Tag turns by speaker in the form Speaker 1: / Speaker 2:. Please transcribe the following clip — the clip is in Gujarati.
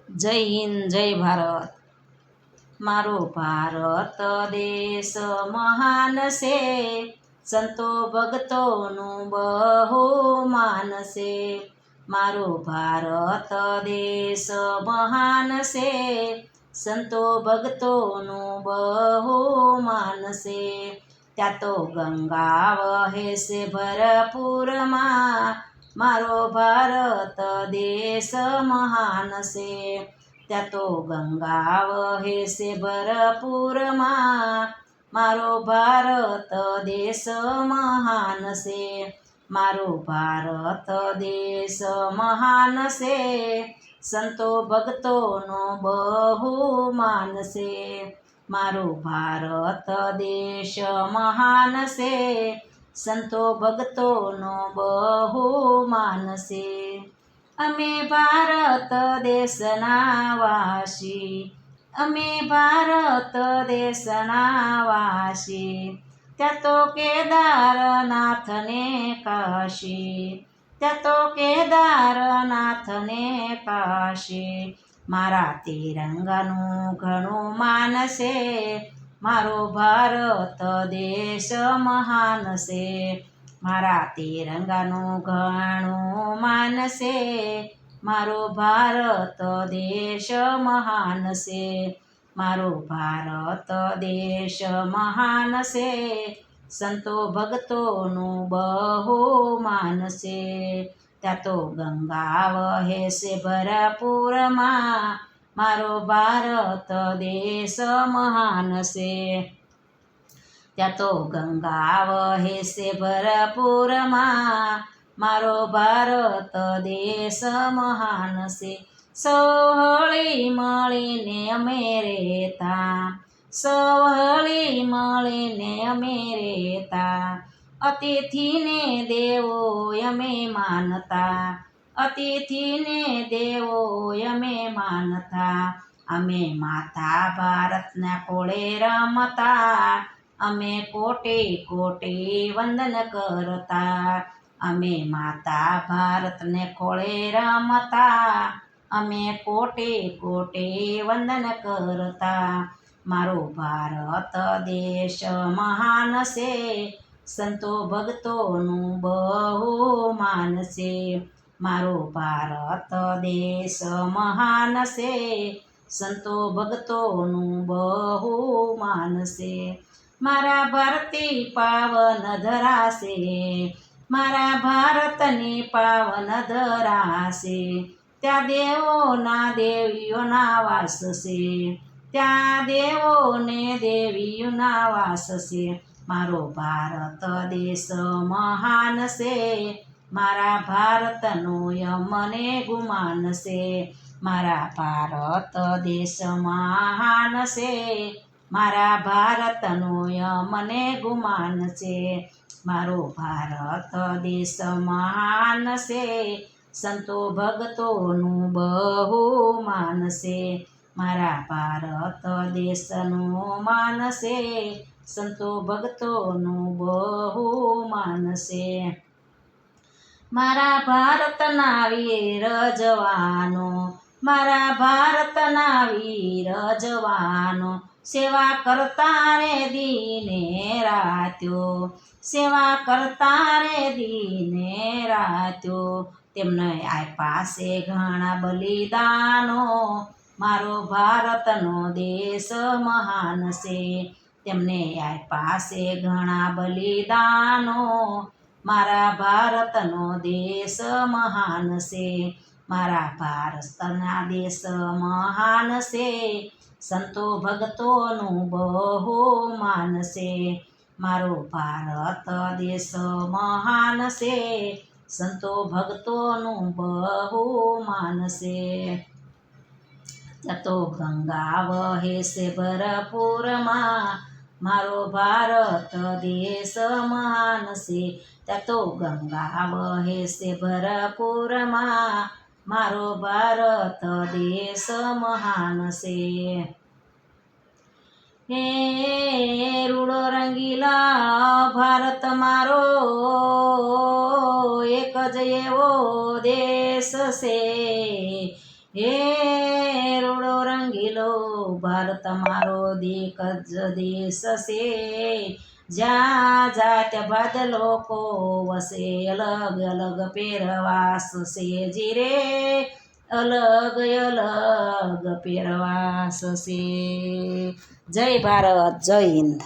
Speaker 1: જય હિન્દ, જય ભારત. મારો ભારત દેશ મહાન છે, સંતો ભક્તોનું બહુ માન છે. મારો ભારત દેશ મહાન છે, સંતો ભક્તોનું બહુ માન છે. ત્યાં તો ગંગા વહે છે ભરપૂરમાં, મારો ભારત દેશ મહાન છે. ત્યાં તો ગંગા વહે છે ભરપૂરમાં, મારો ભારત દેશ મહાન છે. મારો ભારત દેશ મહાન છે, સંતો ભક્તોનો બહુ માન છે. મારો ભારત દેશ મહાન છે, સંતો ભક્તોનો બહુ માન છે. અમે ભારત દેશના વાસી, અમે ભારત દેશના વાસી. ત્યાં તો કેદારનાથને કાશી, ત્યાં તો કેદારનાથને કાશી. મારા તિરંગાનું ઘણું માન છે, મારો ભારત દેશ મહાન છે. મારા તિરંગાનું ઘણું માન છે, મારો ભારત દેશ મહાન છે. મારો ભારત દેશ મહાન છે, સંતો ભક્તોનું બહુ માન છે. ત્યાં તો ગંગા વહે છે ભરપૂરમાં, મારો ભારત દેશ મહાન છે. ત્યાં તો ગંગા વહે છે ભરપૂરમાં, મારો ભારત દેશ મહાન છે. સૌ હળી મળીને અમે રહેતા, સૌ હળી મળીને અમે રહેતા. અતિથિને દેવો અમે માનતા, અતિથિને દેવો અમે માનતા. અમે માતા ભારતના કોળે રમતા, અમે કોટી કોટી વંદન કરતા. અમે માતા ભારતને ખોળે રમતા, અમે કોટી કોટી વંદન કરતા. મારો ભારત દેશ મહાન છે, સંતો ભક્તોનું બહુ માન છે. મારો ભારત દેશ મહાન છે, સંતો ભક્તોનું બહુ માન છે. મારા ભારતી પાવન ધરા છે, મારા ભારતની પાવન ધરા છે. ત્યાં દેવોના દેવીઓના વાસ છે, ત્યાં દેવોને દેવીઓના વાસ છે. મારો ભારત દેશ મહાન છે, મારા ભારતનું મને ગુમાન છે. મારા ભારત દેશ મહાન છે, મારા ભારતનું મને ગુમાન છે. મારો ભારત દેશ મહાન છે, સંતો ભક્તોનું બહુ માન છે. મારા ભારત દેશનું માન છે, સંતો ભક્તોનું બહુ માન છે. મારા ભારતના વીર જવાનો, મારા ભારતના વીર જવાનો. સેવા કરતા રે દીને રાત્યો, સેવા કરતા રે દીને રાત્યો. તેમને આપ્યા છે ઘણા બલિદાનો, મારો ભારતનો દેશ મહાન છે. તેમને આપ્યા છે ઘણા બલિદાનો, મારા ભારતનો દેશ મહાન છે. મારા ભારતના દેશ મહાન છે, સંતો ભક્તોનું બહુ માન છે. મારો ભારત દેશ મહાન છે, સંતો ભક્તોનું બહુ માન છે. ત્યાં તો ગંગા વહે છે ભરપૂરમાં, મારો ભારત દેશ મહાન છે. ત્યાં તો ગંગા વહે છે ભરપૂરમાં, મારો ભારત દેશ મહાન છે. હે રૂડો રંગીલા ભારત મારો, એક જ એવો દેશ છે. હે ભારત મારો દેખ જ દેશ છે જ્યાં જાત્ય ભાદ લોકો વસે અલગ અલગ પહેરવાસ છે જીરે અલગ અલગ પહેરવાસ છે જય ભારત જય હિન્દ